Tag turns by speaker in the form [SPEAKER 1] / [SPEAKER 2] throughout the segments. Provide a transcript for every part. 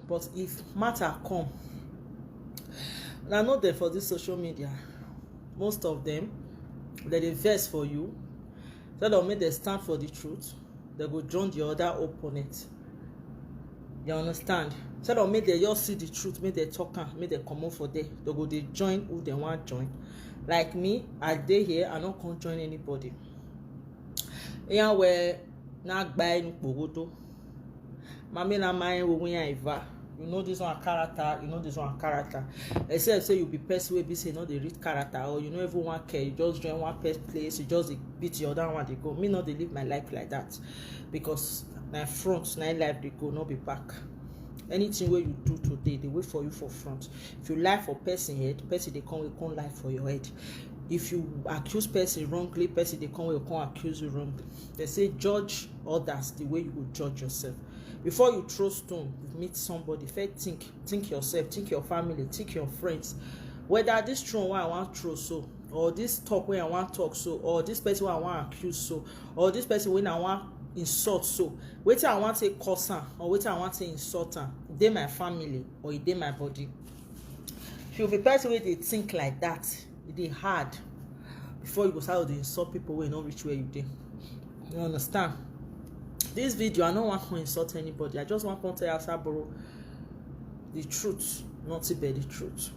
[SPEAKER 1] But if matter come, and I know them for this social media, most of them, they vex for you. So they'll make them stand for the truth. They go join the other opponent. You understand? So they'll make them just see the truth, make them talk and make them come out for there. They go they join who they want join. Like me, I dey here, I don't can't join anybody. Yeah, where not buy no pogoto. Mami na my we iva. You know this one character, you know this one character. Except say you be person wey be say no dey read character, or you know everyone care, you just join one place, you just beat the other one, they go. Me not dey live my life like that. Because my front, my life they go, not be back. Anything where you do today, they wait for you for front. If you lie for person head, person they come lie for your head. If you accuse person wrongly, person they come accuse you wrongly. They say judge others the way you would judge yourself. Before you throw stone, you meet somebody, first think yourself, think your family, think your friends. Whether this stone where I want throw so, or this talk where I want talk so, or this person where I want accuse so, or this person when I want insult so, whether I want to curse her, or whether I want to insult her, they my family or they my body. If you be person where they think like that, it hard before you go start to insult people where you not reach where you did. You understand? This video, I don't want to insult anybody. I just want to tell Asaboro the truth, not to be the truth.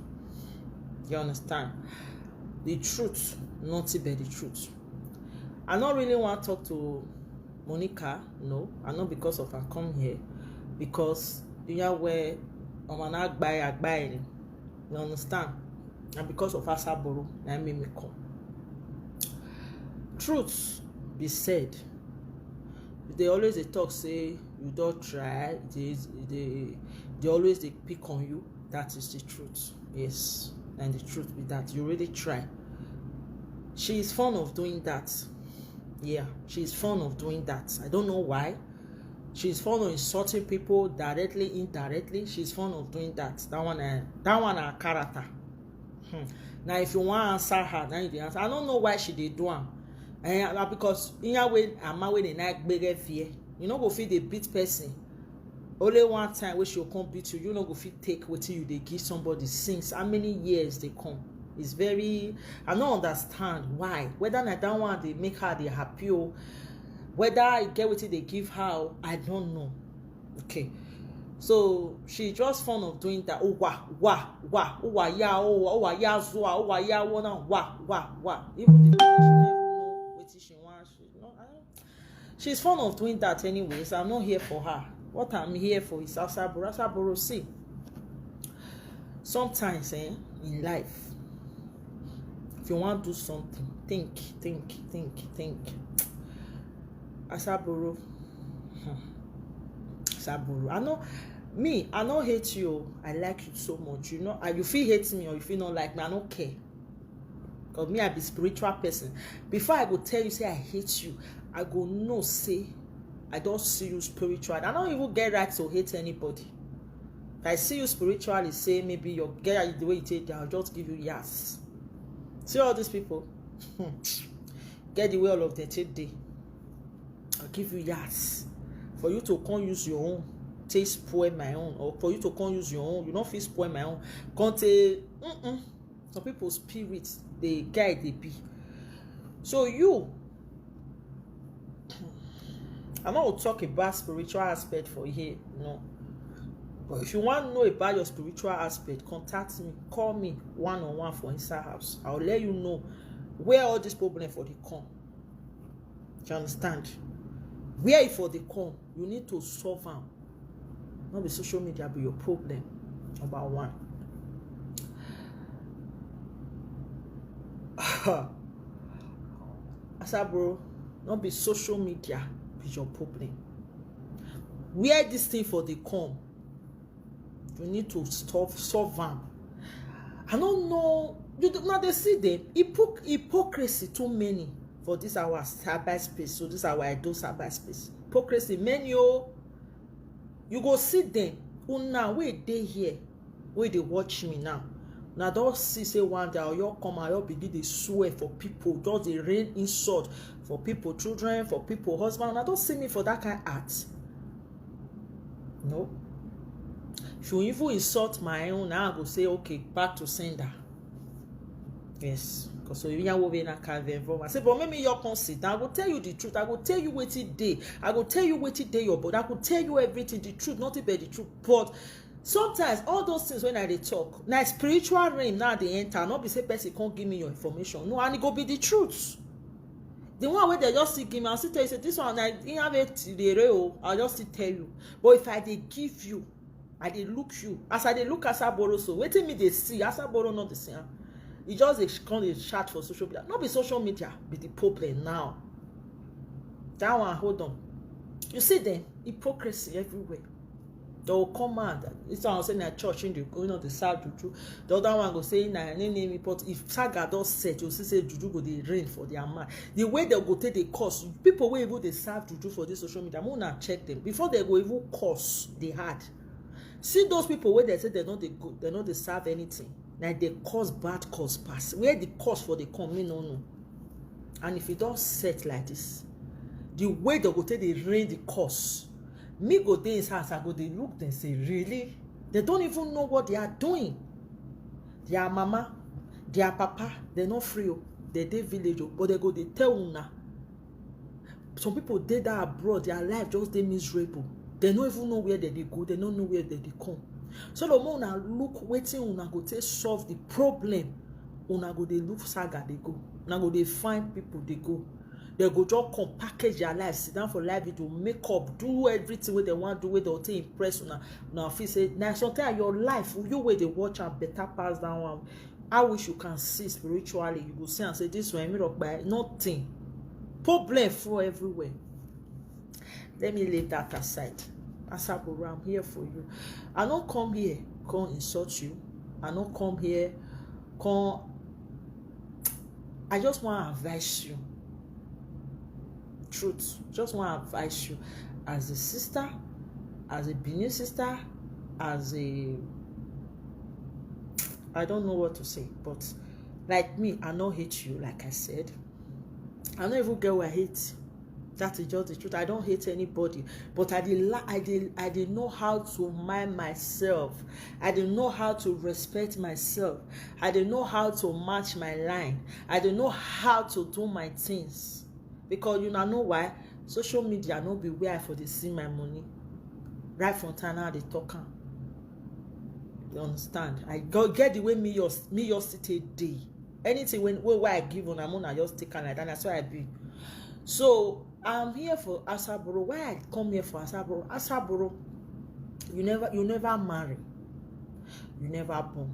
[SPEAKER 1] You understand? The truth, not to be the truth. I don't really want to talk to Monica, no. I know because of her come here. Because you know where I'm not buy. You understand? And because of Asaboro, I made me come. Truth be said. They always they talk say you don't try. They always they pick on you. That is the truth. Yes, and the truth be that you really try. She is fond of doing that. Yeah, she is fond of doing that. I don't know why. She is fond of insulting people directly, indirectly. She's fond of doing that. That one a character. Now, if you want to answer her, now you answer. I don't know why she did do am. Because in your way, I'm away the night bigger fear. You know, go feel they beat person. Only one time which you come beat you, you know, go feel take what you they give somebody since how many years they come. It's very, I don't understand why. Whether that one they make her they happy or whether I get what they give her, I don't know. Okay. So she just fond of doing that. Oh wah. Even the she never know what she wants. She's fond of doing that anyways. I'm not here for her. What I'm here for is Asaboro. Asaboro, see. Sometimes in life, if you want to do something, think. Asaboro. Asaboro. I don't hate you. I like you so much. You know, you feel hate me or you feel not like me, I don't care. Because me, I be spiritual person. Before I go tell you, say I hate you, I go no say I don't see you spiritual. I don't even get right to hate anybody. If I see you spiritually, say maybe your get the way you take it, I'll just give you yes. See all these people? Get the way all of them take day. I'll give you yes. For you to come use your own, taste spoil my own, or for you to come use your own, you don't feel spoil my own. Can't take some people's spirits, they guide they be. So you, I'm not going to talk about spiritual aspect for here, no. But if you want to know about your spiritual aspect, contact me, call me one-on-one for inside house. I'll let you know where all this problem for the come. Do you understand? Where it for the come, you need to solve them. Not be social media be your problem. Number one. Asaboro, not be social media be your problem. Where this thing for the come, you need to solve them. I don't know. Now they see them hypocrisy too many for this our cyberspace. So this our idol cyberspace. Hypocrisy many you go see them. Now wait they here, wait they watch me now. Now don't see say one day you come and you begin to swear for people, just they rain insult for people, children, for people, husband. Now don't see me for that kind of art. No. If you even insult my own, now I go say, okay, back to sender. Yes. So you will be in a cave. I say, but maybe you can sit down. I will tell you the truth. I will tell you what it day. I will tell you what it day your body. I will tell you everything, the truth, not about the truth. But sometimes all those things when I talk, now spiritual realm now they enter. Not be say person can't give me your information. No, and it go be the truth. The one where they just see give me, I'll still tell you, say this one I didn't have it the real. I'll just still tell you. But if I they give you, I they look you. As I they look Asaboro, so waiting me they see Asaboro not the same. It just a chat for social media. Not be social media, be the problem now. That one, hold on. You see them, hypocrisy everywhere. They will come out. This one saying that church in the going on the side juju. The other one go say na name. But if Saga does set, you see say juju go the rain for their man. The way they go take the course, people will even they serve juju for this social media. I'm gonna check them before they go even course they had. See those people where they say they not they serve anything. Like they cause bad cause pass. Where the cause for the come, me no. And if it don't set like this, the way they go take the rain the cause, me go there in house, I go they look and say, really? They don't even know what they are doing. Their mama, their papa, they're not free. They village, but they go they tell una. Some people did that abroad, their life just they miserable. They don't even know where they go, they don't know where they come. So the more una look waiting, una go to solve the problem. Una go they look Saga they go. Una go they find people they go. They go just come package their life, sit down for live video, make up, do everything what they want, do what they want to impress una. Now if you say now sometimes your life, you way they watch and better pass down one. I wish you can see spiritually. You go see and say this one made up by nothing. Problem for everywhere. Let me leave that aside. Asaboro, I'm here for you. I don't come here, come insult you. I don't come here, I just want to advise you. Truth. Just want to advise you. As a sister, as a Benin sister, as a... I don't know what to say, but like me, I don't hate you, like I said. I don't even get what I hate. That is just the truth. I don't hate anybody, but I did know how to mind myself. I didn't know how to respect myself. I didn't know how to match my line. I didn't know how to do my things. Because you know why? Social media no be where for they see my money. Right from Tana they talk. You understand? I go get the way me your city day. Anything when I give on I'm gonna just take like that. That's why I be. So I'm here for Asaboro. Why I come here for Asaboro? Asaboro, you never marry. You never born.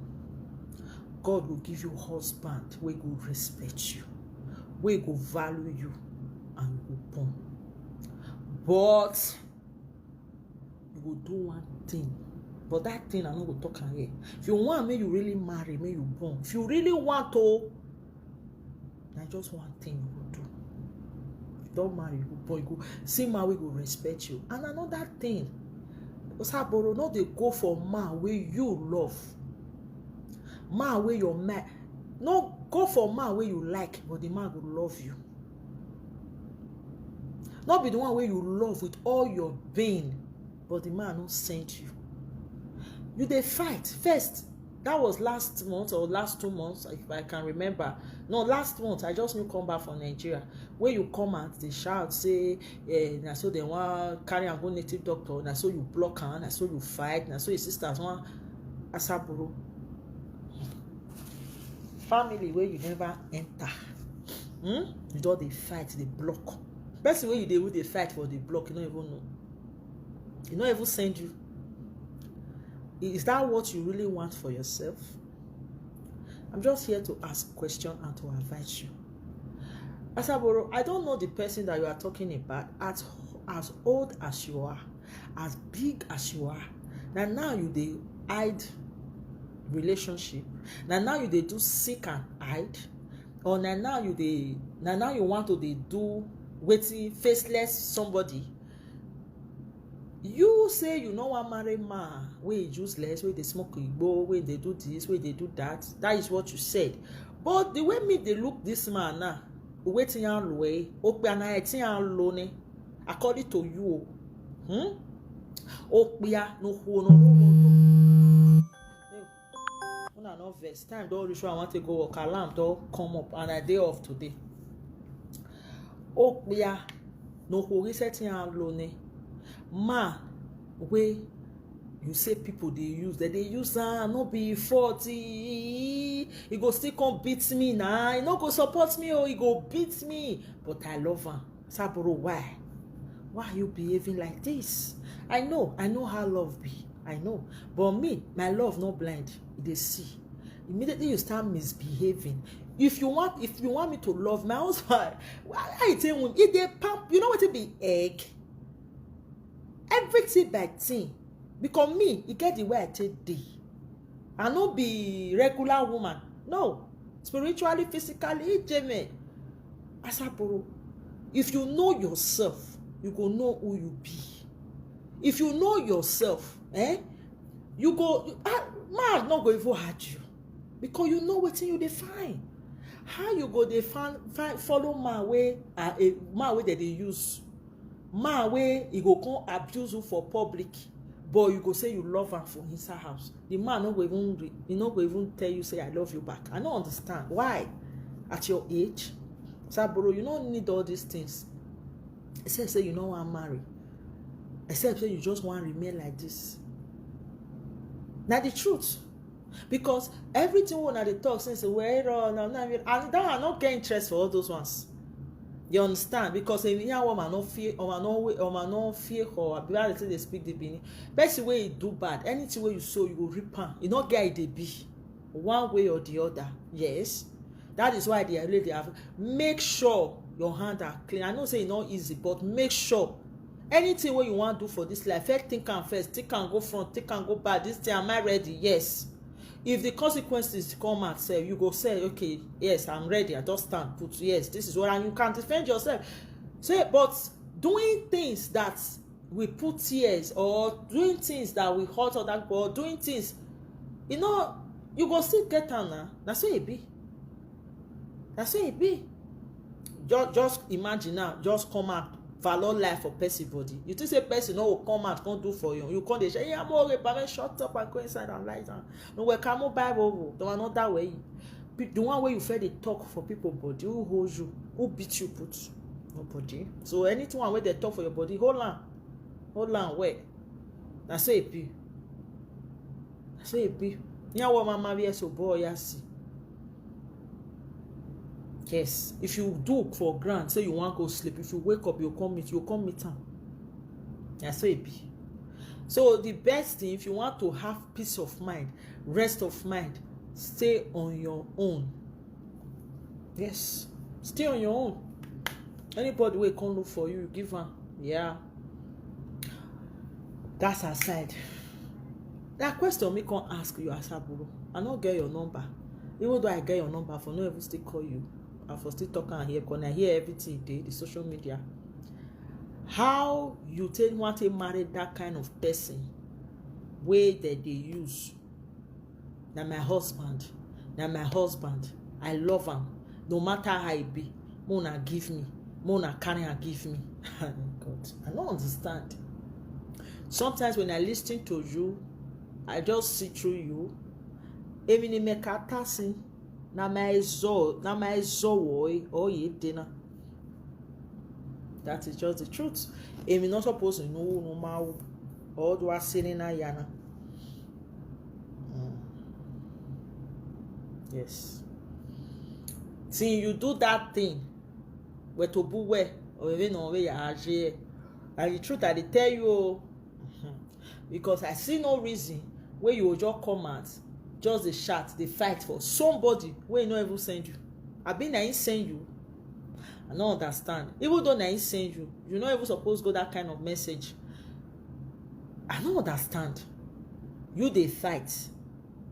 [SPEAKER 1] God will give you husband where he will respect you, where he will value you, and you will born. But you will do one thing. But that thing I know will talk here. If you want me, you really marry, may you born. If you really want to, that's just one thing you will do. Don't marry, you boy, go see man, we go respect you. And another thing, Asaboro, no they go for man where you love, man where your man, no go for man where you like, but the man will love you. Not be the one where you love with all your being, but the man don't send you. You they fight first. That was last month or last 2 months, if I can remember. No, last month, I just come back from Nigeria. Where you come and they shout, say, na so they want carry and go native doctor, na so you block her, na so you fight, na so your sisters want Asaboro. Family where you never enter. You don't they fight, they block. Person where you they fight for the block, you don't even know. You don't even send you. Is that what you really want for yourself? I'm just here to ask a question and to advise you. Asaboro, I don't know the person that you are talking about. As old as you are, as big as you are, now you they hide relationship. Now you they do seek and hide, or now you want to they do waiting faceless somebody. You say you know one marry man, where useless, where they smoke igbo, where they do this, where they do that. That is what you said. But the way me they look this man now, waiting on way, according to you, no yes, time don reach. I want to go work. Alarm don come up, and I dey off today. Oh yeah, no go reset yan alone. Ma, wey you say people dey use, they use no be 40. He go still come beat me now. He no go support me, or he go beat me. But I love him. Asaboro, why? Why are you behaving like this? I know how love be. I know. But me, my love not blind. They see. Immediately you start misbehaving. If you want me to love my husband, I tell you, if they pump, you know what it be egg? Everything by thing. Because me, it get the way I take day. I no be regular woman. No. Spiritually, physically, Jimmy. Asaboro, if you know yourself, you go know who you be. If you know yourself, you go, man not go even hurt you. Because you know what you define. How you go define follow man way that they use. Man way he go come abuse you for public. But you go say you love him for inside house. The man no go even tell you say I love you back. I don't understand why. At your age, Asaboro, you don't need all these things. Except say you don't want to marry. Except say you just want to remain like this. Now the truth, because everything when they talk since well, no, and I not get interest for all those ones. You understand? Because if you woman no fear or no fear or ability they speak the beginning. Best way you do bad, anything where you sow, you will reap. You not get it be one way or the other. Yes, that is why they have. Make sure your hands are clean. I know say it's not easy, but make sure anything what you want to do for this life, first think and first, think and go front, think and go back. This thing, am I ready? Yes. If the consequences come out, say you go say, okay, yes, I'm ready. I just stand, put yes, this is what, and you can defend yourself. Say, but doing things that we put tears, or doing things that we hurt other people, or doing things, you go still get on now. That's what it be. That's what it be. Just imagine now, just come out. Valor life for person body. You think say person no will come out, can't do for you. You can't say, I'm all right, shut up and go inside and lie down. No, we can't Bible. Don't want that way. The one way you feel they talk for people body, who holds you, who beat you, put nobody. So anything where they talk for your body, hold on, wait. That's so it be. That's so it be. Yeah, what my marry so boy, I see. Yes, if you do for grant, say you want to go sleep. If you wake up, you come meet him. That's what it be. So the best thing, if you want to have peace of mind, rest of mind, stay on your own. Yes, stay on your own. Anybody will come look for you, you give them. Yeah, that's aside. That question me can't ask you, Asaboro. I don't get your number. Even though I get your number, for no even still call you. I for still talk and hear, because I hear everything they, the social media. How you want to marry that kind of person way that they use? Now my husband, I love him. No matter how it be, Mona give me, Mona carry and give me. God, I don't understand. Sometimes when I listen to you, I just see through you. Even make a passing. Na my zo or ye dinner. That is just the truth. If you're not supposed to know no matter all do I say in yana. Yes. See, you do that thing where to boo where or even on where you are. And the truth I tell you, because I see no reason where you will just come out. Just the chat, the fight for somebody where you not even send you. I been I send you. I don't understand. Even though I send you, you're not even supposed to go that kind of message. I don't understand. You they fight.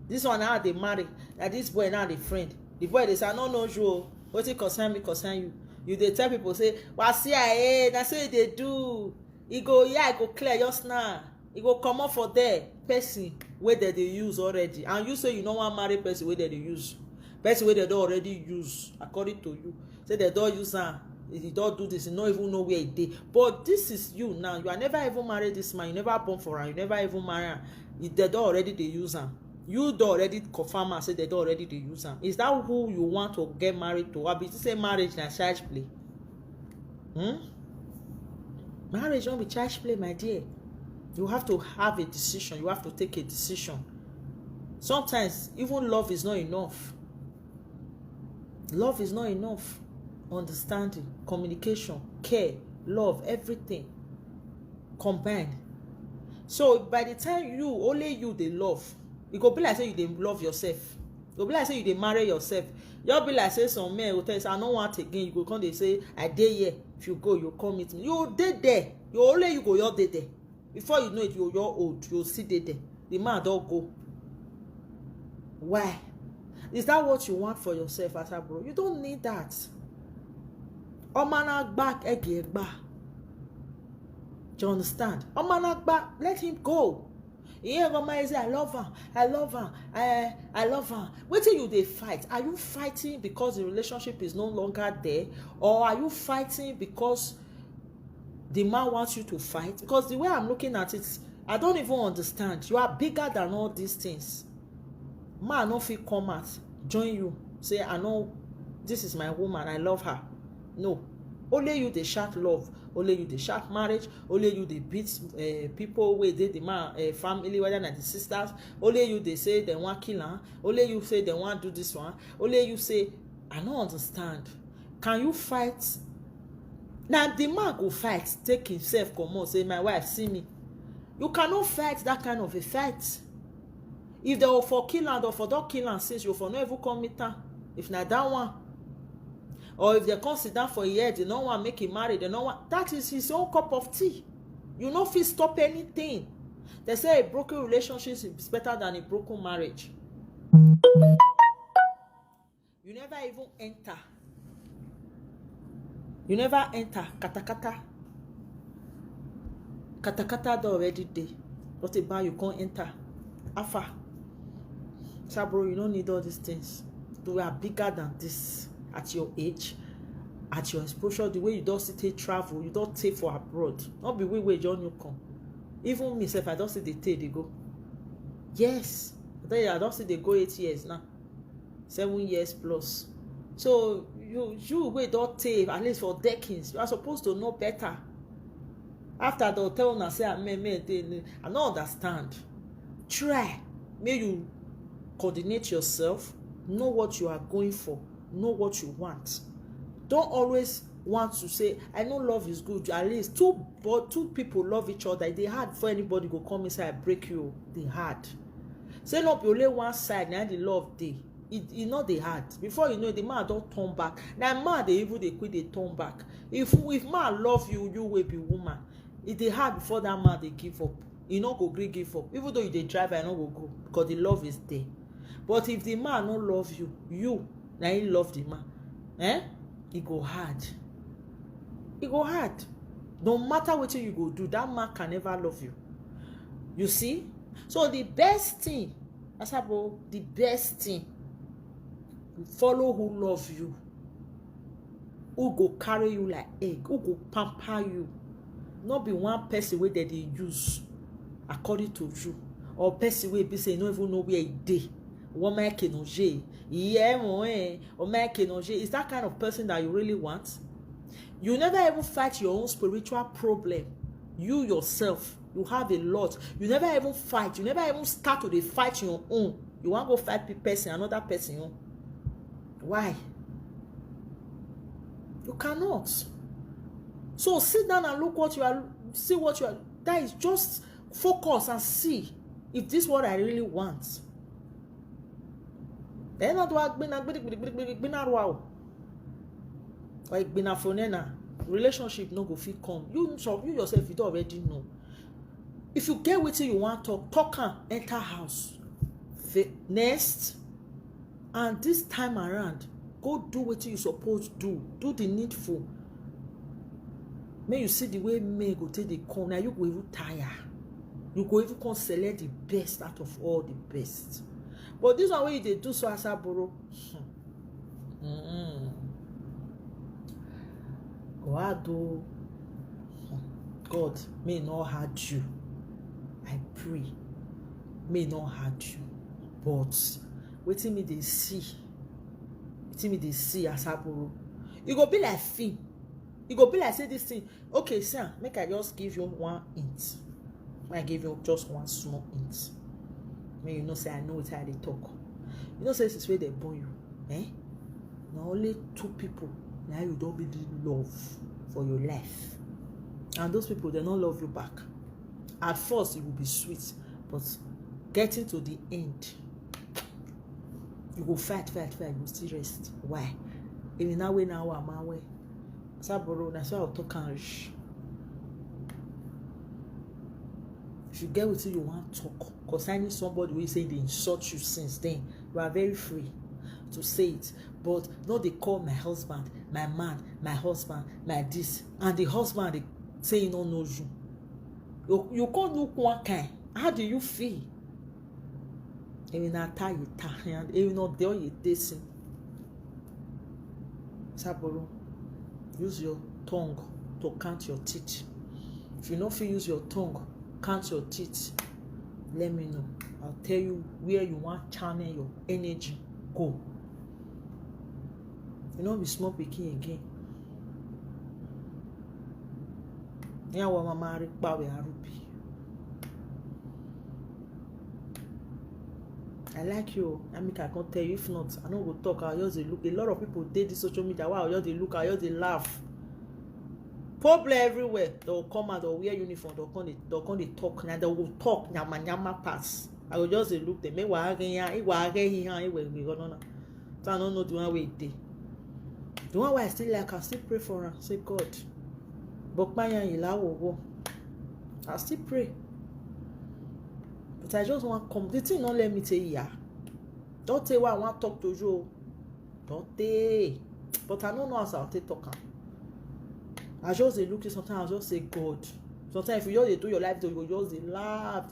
[SPEAKER 1] This one now they marry. That this boy now they friend. The boy they say, I don't know you. What it concern me, concern you. You they tell people say, well, CIA, that's what they do. He go, yeah, I go clear just now. He go come up for there. Person where they use already, and you say you don't want marry person where they use, person where they don't already use according to you. Say they don't use her, you don't do this, you don't even know where it is. But this is you now. You are never even married this man. You never born for her. You never even marry her. They don't already they use her. You do already confirm and say they do already dey use am. Is that who you want to get married to? Abi you say marriage na child's play? Marriage don't be child's play, my dear. You have to have a decision. You have to take a decision. Sometimes even love is not enough. Love is not enough. Understanding, communication, care, love, everything combined. So by the time only you dey love, e go be like say you dey love yourself. E go be like say you dey marry yourself. You be like say some men go tell you say I no want again. You go come dey say I dey here. If you go, you come meet me. You dey there. You go your dey there. Before you know it, you're old. You still dey there. The man don't go. Why? Is that what you want for yourself, Asaboro? You don't need that. Omana back egba. Do you understand? Omana back. Let him go. Yeah, Roma say I love her. I love her. I love her. Wait till you they fight. Are you fighting because the relationship is no longer there, or are you fighting because the man wants you to fight? Because the way I'm looking at it, I don't even understand. You are bigger than all these things. Man, no fit come out, join you, say I know this is my woman, I love her. No, only you they shout love, only you they shout marriage, only you they beat people where they the man family, whether not the sisters, only you they say they want kill her, only you say they want do this one, only you say I don't understand. Can you fight? Now the man go fight, take himself come on, say my wife see me. You cannot fight that kind of a fight. If they were for kill and or for don't kill and since you for no even come meet her, if not that one, or if they consider for a year, they don't want to make him marry, they don't want, that is his own cup of tea. You no fit stop anything. They say a broken relationship is better than a broken marriage. You never even enter. You never enter. Katakata. Katakata do already dey. What about you can't enter? Afa. Sabro, you don't need all these things. You are bigger than this at your age, at your exposure, the way you don't take travel, you don't take for abroad. Not be way John you come. Even myself, I don't see the take they go. Yes. I don't see they go 8 years now. 7 years plus. So you wait don't take at least for decades. You are supposed to know better. After they'll tell us say I don't understand. Try. May you coordinate yourself, know what you are going for, know what you want. Don't always want to say I know love is good. At least two people love each other. They hard for anybody go come inside and break you. They hard. Say no be only one side now the love dey. It not the hard. Before you know it, the man don't turn back. Now man they quit they turn back. If man love you, you will be woman. It dey hard before that man they give up. You no go gree give up. Even though you dey drive, I no go go because the love is there. But if the man no love you, now he love the man. It go hard. It go hard. No matter what you go do, that man can never love you. You see? So the best thing, Asaboro, the best thing, follow who love you, who go carry you like egg, who go pamper you. Not be one person where they use according to you, or person where be say no even know where he dey. Woman kenoje, yeah, or man kenoje. Is that kind of person that you really want? You never even fight your own spiritual problem. You yourself, you have a lot. You never even fight. You never even start to fight your own. You want to go fight person, another person. Why? You cannot. So sit down and look what you are. See what you are. That is just focus and see if this is what I really want. Then not what relationship no go fit come. You yourself, you don't already know. If you get what you want to talk and enter house. Next, and this time around, go do what you supposed to do. Do the needful. May you see the way men go take the come. Now you go even tire. You go even come select the best out of all the best. But this one way they do so Asaboro. God may not hurt you. I pray. May not hurt you. but wetin me dey see Asaboro, e go be like film. E go be like say this thing, okay, sir, make I just give you one hint. I give you just one small hint. May you know say I know what I dey talk. You know say this is where they born you, eh? Now only 2 people now you don't be love for your life, and those people, they don't love you back. At first it will be sweet, but getting to the end, you go fight, you go still rest. Why? Even now way now I'm away. Asaboro, that's why I'll talk and rich. If you get with you want to talk concerning somebody who say they insult you since then, you are very free to say it. But no, they call my husband, my man, my husband, my this, and the husband they say he don't know you. You can't look one kind. How do you feel? Even not tie you tie, and even not there you dancing. Asaboro, use your tongue to count your teeth. If you don't feel use your tongue, count your teeth. Let me know. I'll tell you where you want to channel your energy. Go. You know, be small pikin again. Yeah, what mama require arupi. I like you. I mean, I can't tell you. If not, I don't go talk. I'll just look. A lot of people did this social media. Wow, just look. I'll just laugh. Problem everywhere. They'll come out. They'll wear uniform. They'll come. Talk. Now they will talk. Nyama pass. I will just look. They make what again. So I don't know the one way they. The one why I still like. I still pray for her. Say God. But my I still pray. But I just want come. The thing don't let me say yeah. Don't say what I want to talk to you. Don't say. But I don't know how I'll take talk. I just look at sometimes I just say God. Sometimes if you just do your life, you just laugh.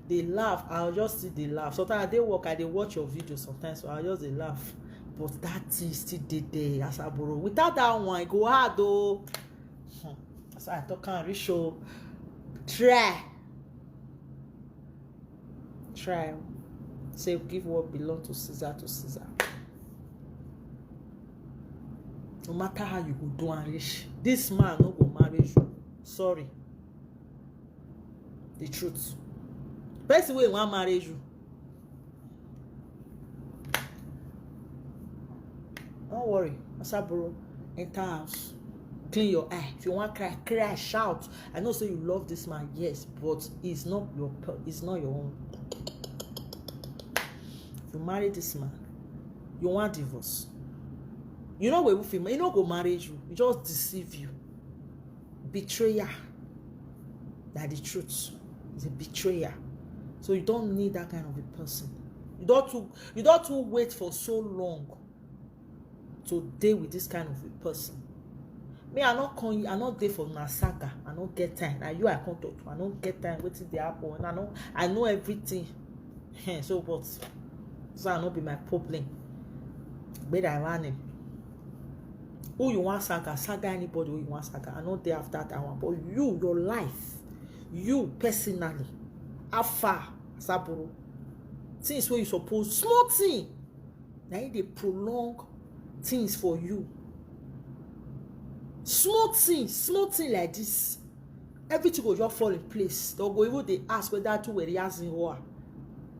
[SPEAKER 1] They laugh. I'll just see they laugh. Sometimes they work. I they watch your videos sometimes, so I'll just laugh. But that is still there, Asaboro. Without that one, it go hard though. So I talk and show. Try. Say give what belongs to Caesar to Caesar. No matter how you go do and reach, this man no go marry you. Sorry. The truth. Best way want marry you. Don't worry, Asaboro, enter house. Clean your eye. If you want to cry, shout. I know say you love this man, yes, but it's not your own. If you marry this man, you want divorce. You know where we feel, you know go marry you. You just deceive you. Betrayer. That's the truth. It's a betrayer. So you don't need that kind of a person. You don't too wait for so long to deal with this kind of a person. Me, I not call you. I not there for Nasaga. I don't get time. Now you I can't talk to. I don't get time. Waiting the apple. And I know everything. So what? So I not be my problem. But I want him. Who you want saga anybody who you want saga. I know there after that one. But you, your life, you personally, how far, Asaboro, things where you suppose small thing. Now they prolong things for you. Small thing like this. Everything will just fall in place. They'll go even they ask whether that two were the asking or.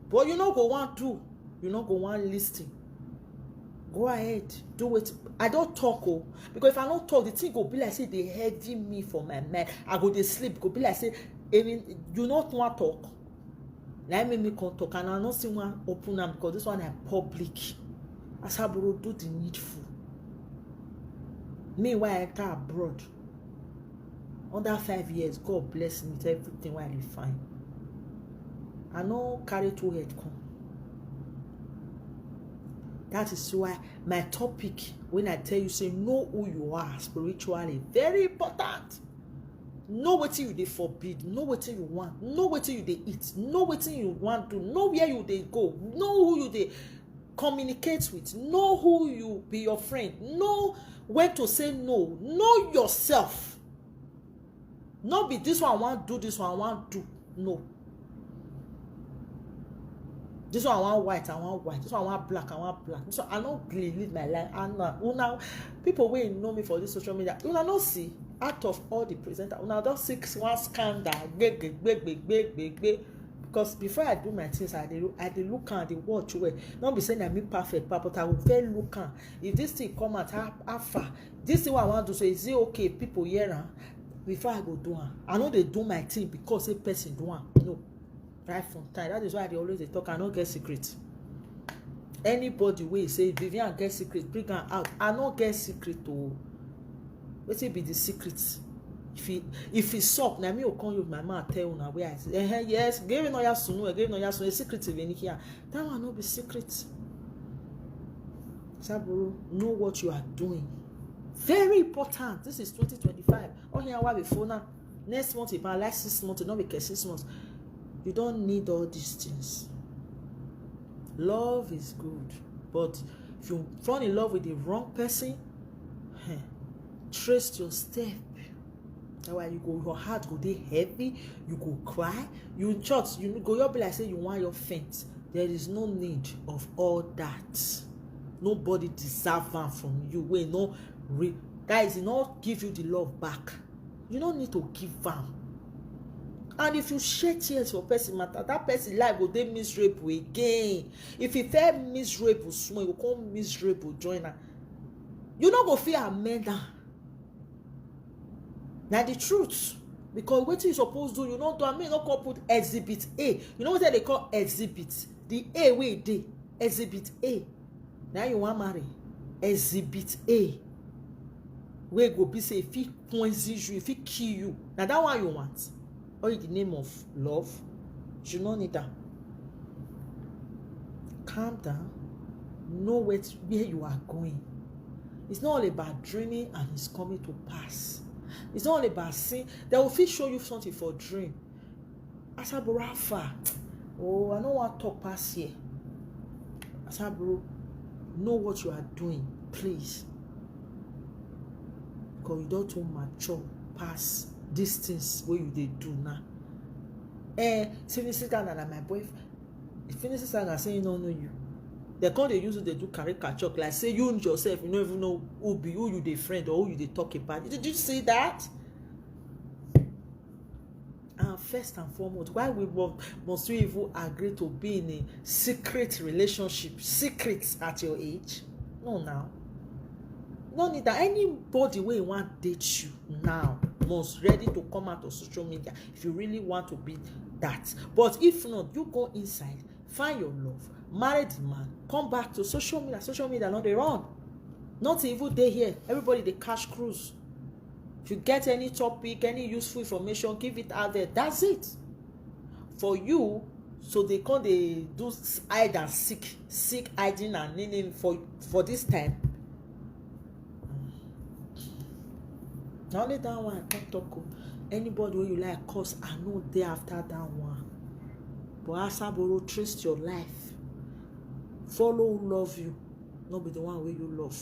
[SPEAKER 1] But you not go want to. You not go want listing. Go ahead, do it. I don't talk, because if I don't talk, the thing go be like say they heavy me for my mind. I go to sleep. Go be like say, you not want to talk. Let me come talk, and I not see one open them because this one is public. Asaboro, do the needful. Meanwhile, I enter abroad. Under 5 years, God bless me with everything while I find. I no carry 2 head come. That is why my topic, when I tell you, say, know who you are spiritually, very important. Know what you they forbid, know what you want, know what you they eat, know what you want to, know where you they go, know who you they communicate with, know who you be your friend, know when to say no, know yourself. Not be this one I want to do, this one I want to do. No. This one I want white, I want white. This one I want black, I want black. This one I don't live my life. And now people will know me for this social media. You know, not see out of all the presenters. Now don't see one scandal. Because before I do my things, I look and they watch where. Not be saying I mean perfect, but I will very look and if this thing come out how far. This thing what I want to say, is it okay? People here before I go do it. I know they do my thing because a person do it. No. Right from time. That is why they always talk. I don't get secret. Anybody will say Vivian get secret, bring her out. I don't get secret. Oh, what will be the secret? If it's up, now me will come with my mouth tell you now where I say, yes, give me no ya sunu, give me no ya sunu. A secret even here. That one not be secret. Asaboro, know what you are doing. Very important. This is 2025. Oh, here I have a phone now. Next month, if I like 6 months, not make 6 months. You don't need all these things. Love is good, but if you fall in love with the wrong person, trace your step. That's why you go, your heart go dey heavy, you go cry, you in church, you go your be like say you want your faint. There is no need of all that. Nobody deserve am from you. Wait, no, guys, it not give you the love back. You don't need to give am. And if you shed tears for person matter, that person life will dey miserable again. If he felt miserable small, he will come miserable join her. You not go feel amend her. Now the truth, because what you supposed to do, you know, do I mean not call put exhibit A. You know what they call exhibit? The A way they exhibit A. Now you want marry exhibit A. Where go be say if he poison you, if he kill you. Now that one you want. Or in the name of love, you don't need that. Calm down. Know where you are going. It's not all about dreaming and it's coming to pass. It's not all about seeing. They will show you something for dream. Asaboro, how far? Oh, I don't want to talk past here. Asaboro, know what you are doing, please. Because you don't want mature pass these things where you they do now. Finishes and my boyfriend. Finishes and saying no you. They can't use it, they do caricature like say you yourself, you don't even know who you the friend or who you they talk about. Did you see that? And first and foremost, why must we even agree to be in a secret relationship? Secrets at your age? No, now. No need that anybody will want to date you now must ready to come out of social media if you really want to be that. But if not, you go inside, find your love, marry the man, come back to social media. Social media not they run. Not even they here. Everybody they cash cruise. If you get any topic, any useful information, give it out there. That's it. For you, so they can't they do hide and seek hiding and needing for this time. Not only that one, I can't talk. Anybody who you like, cause I know day after that one. But Asaboro, trace your life. Follow who love you, not be the one where you love.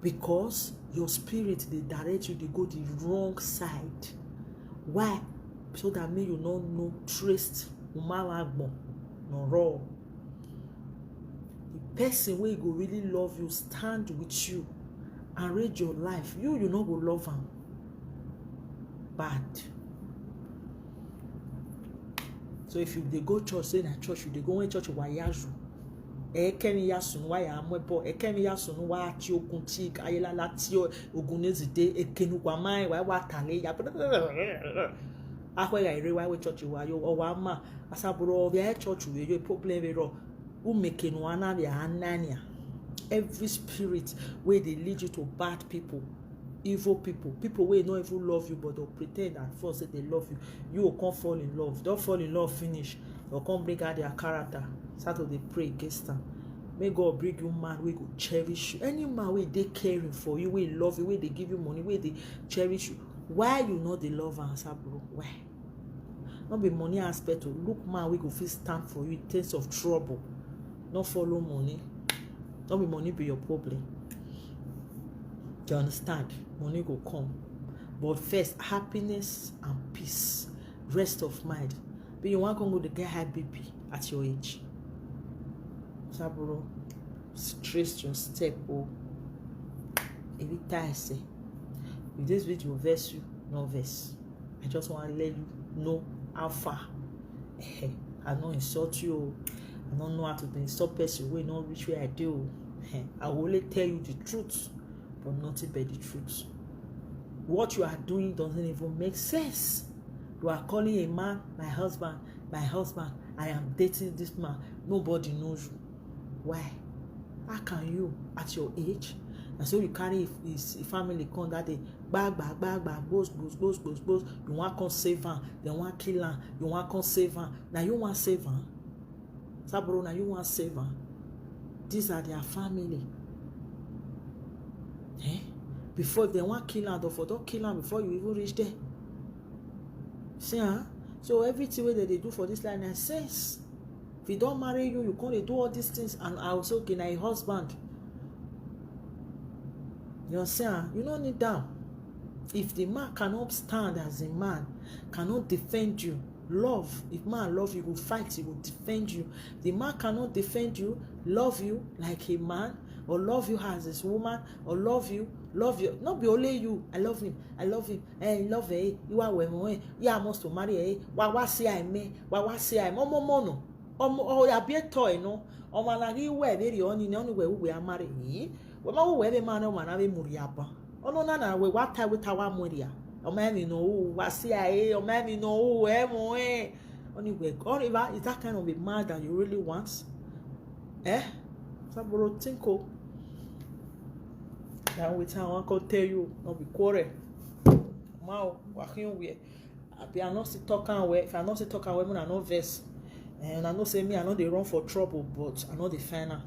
[SPEAKER 1] Because your spirit, they direct you, they go the wrong side. Why? So that me you not know traced umalagbo no raw. The person where go really love you, stand with you. And read your life. You not go love them. Bad. So if you they go church, say na church, you they go in church wayazu. Ekemi yasun waya amwepo. Ekemi yasun wa ti okunti ayela lati ogunezide ekenu kwa mai wa tale ya. Ahwe ya ire wa church wa yo owa ma Asaboro bia church we yo problem we ro. U mekenu ana bia anania. Every spirit where they lead you to bad people, evil people where not even love you but they'll pretend at first that they love you. You will come fall in love. Don't fall in love, finish. They'll come bring out their character. Start to they pray against them. May God bring you man where go cherish you. Any man where they caring for you, where love you, where they give you money, where they cherish you. Why you not the lover, Asaboro? Why? Not be money aspect. Look man we go feel stand for you in terms of trouble. Not follow money. Don't be money be your problem. Do you understand? Money go come. But first, happiness and peace. Rest of mind. But you want to go to get high BP at your age. Asaboro, trace your step. Oh, every time I say, if this video verse you, no verse. I just want to let you know how far. I don't insult you. I don't know how to insult person who not reach where I do. I will only tell you the truth, but nothing but the truth. What you are doing doesn't even make sense. You are calling a man my husband. I am dating this man. Nobody knows you. Why? How can you, at your age, and so you carry his family come that day, bag, goes. You want to come save her, they want to kill her. You want to come save her. Now you want to save her. Asaboro, now you want to save her. These are their family. Before if they want to kill her, don't kill her before you even reach there. See, huh? So everything that they do for this line makes sense. If he don't marry you, you can't do all these things, and I also okay, now a husband. You understand? You don't need that. If the man cannot stand as a man, cannot defend you, love. If man love you, will fight, he will defend you. The man cannot defend you, love you like a man, or love you as this woman, or love you. Not be only you. I love him. Love her. You are women. Yeah, I must to marry her. Why say I me? Why say I mono? Ya be toy no. Man you wear very only way we are married. We ma we be man o na be muriapa. Ono na we what time with our muria. O man you know why say I o man you know mo anyway, Oliver is that kind of a man that you really want? Asaboro tinko. Now with how I can tell you, not be quarrel. Wow, walking we. I not see talking away. If I not see talking away, I know verse. And I know say me, I know they run for trouble, but I know the final.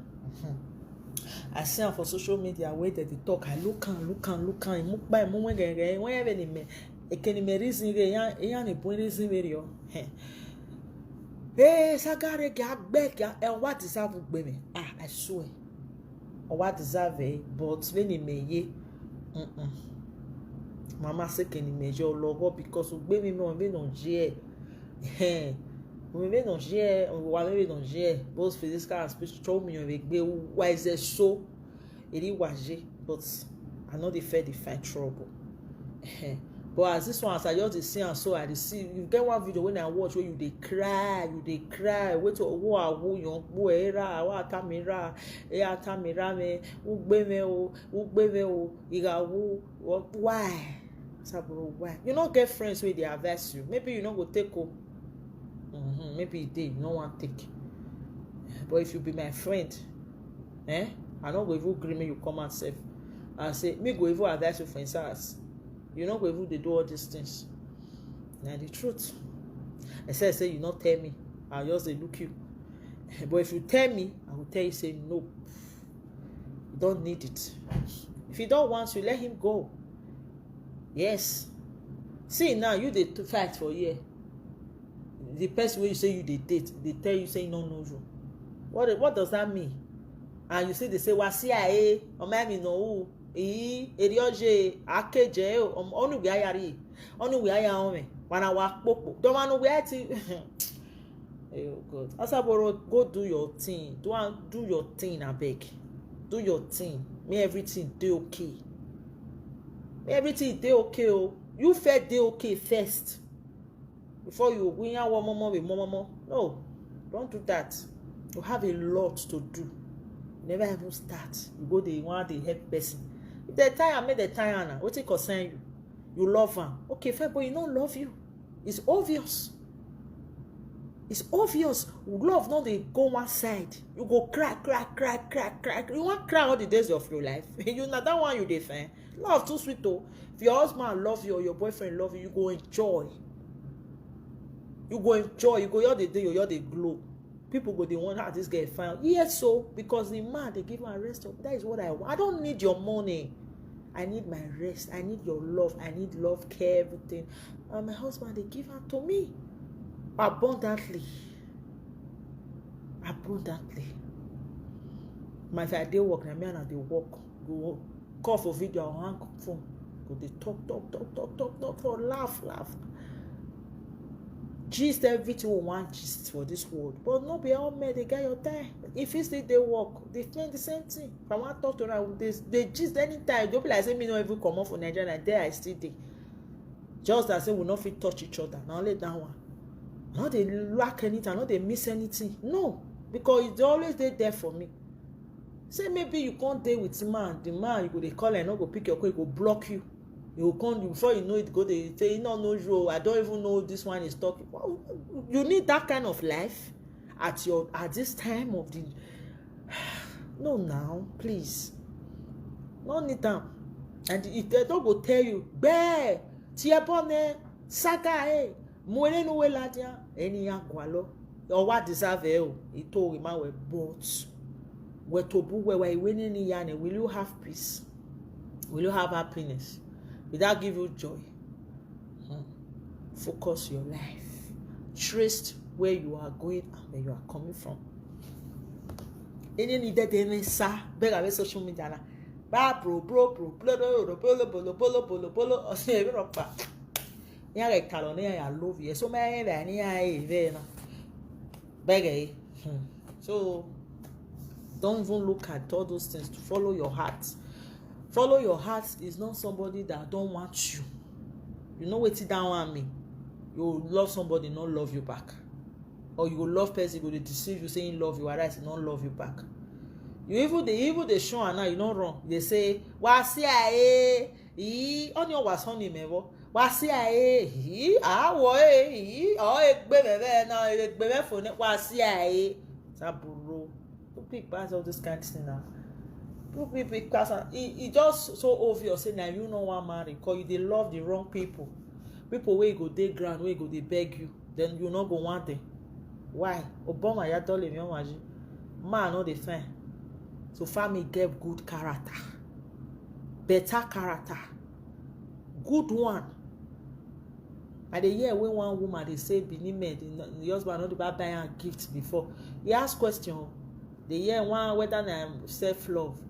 [SPEAKER 1] I see them for social media where they talk. I look and. Look by moment again. Whenever they me, it can be reason again. Any point reason video. Hey, Sagare get back. And what is happening with me? I swear. Or what deserve it, but when he may ye, Mama say can he measure logo because we baby me on no G. We may not share, or why we don't share. Both physical and spiritual me on the why is there so? It is was but I know they find trouble. But as this one, as I just see and so I see you get one video when I watch where you they cry, wait to who young boy what tamira me why Asaboro why you not get friends with the advise you maybe you not go take maybe you did no one take but if you be my friend I not go even agree me you come and say I say me go even advise you for instance. You not go even do all these things. Now the truth. I say you not tell me. I'll just look you. But if you tell me, I will tell you say no. You don't need it. If you don't want to, let him go. Yes. See now you they fight for you. The person where you say you they date, they tell you say no you. What does that mean? And you say they say well CIA or maybe no. Erioje akeje onu we ayari onu we aya ome wana wa popo don't want we ati oh god Asaboro go do your thing do your thing abeg do your thing make everything dey okay oh you first dey okay first before you win one more no don't do that you have a lot to do never even start you go dey want dey help person. If they tire, make the tire now. What it concern you? You love her. Okay, fair, but you don't love you. It's obvious. Love not they go one side. You go crack. You want cry all the days of your life. You know that one you defend. Love too sweet though. If your husband love you or your boyfriend love you, you go enjoy. You go all the day, you all the glow. People go, they want how this guy found. Yes, so because the man they give my rest of that is what I want. I don't need your money. I need my rest. I need your love. I need love, care, everything. My husband they give her to me abundantly. My if I dey work, na me and I dey work. Go call for video or hang phone. Go they talk for laugh. gist everything we want gist for this world, but no be all men dey get your time. If you still dey work, dey explain the same thing. If I wan talk to una, dey gist anytime. Don't be like say me no even comot for Nigeria, and there I still dey. Just as say we no fit touch each other, na only that one. I no dey lack anything, I no dey miss anything. No, because e dey always dey there for me. Say maybe you can't dey with man, the man you go dey call and no go pick your call, he go block you. You go come before you know it, go dey say he no know you. I don't even know this one is talking. You need that kind of life at this time of the. No, now please, no need them. And if they don't go tell you, "Be tiabone saga mwele no we ladia eni yakwalo or what deserve it told him we both we tobu we winning yane. Will you have peace? Will you have happiness? Will that give you joy? Focus your life. Trace where you are going and where you are coming from. Any needed any sa bega social media na ba bro or say ropa. Ya like talone I love you. So many na bega. So don't even look at all those things. To follow your heart. Follow your heart is not somebody that don't want you. You know what it down on me. You love somebody, not love you back. Or you love person, go to deceive you saying love you, whereas not love you back. You even they show and now you not wrong. They say, "Wasi ae, on your was honey mevo. Wasi ae, egbe phone. Wasi ae, Asaboro. Don't pick parts of this kind of thing now. Because it just so obvious say now you know one marry because you dey love the wrong people wey go dey ground, wey go dey beg you, then you no go want them. Why? Obama ya tell me man no dey fine. So family get good character, better character, good one. I dey hear when one woman dey say Benin men the husband no dey buy am gift before. He ask question. Dey hear one whether na self-love.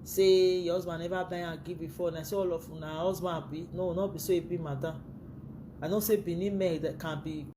[SPEAKER 1] Say your husband never buy and give before, and I say all of una husband be no, not be so it be madam. I don't say Benin men that can be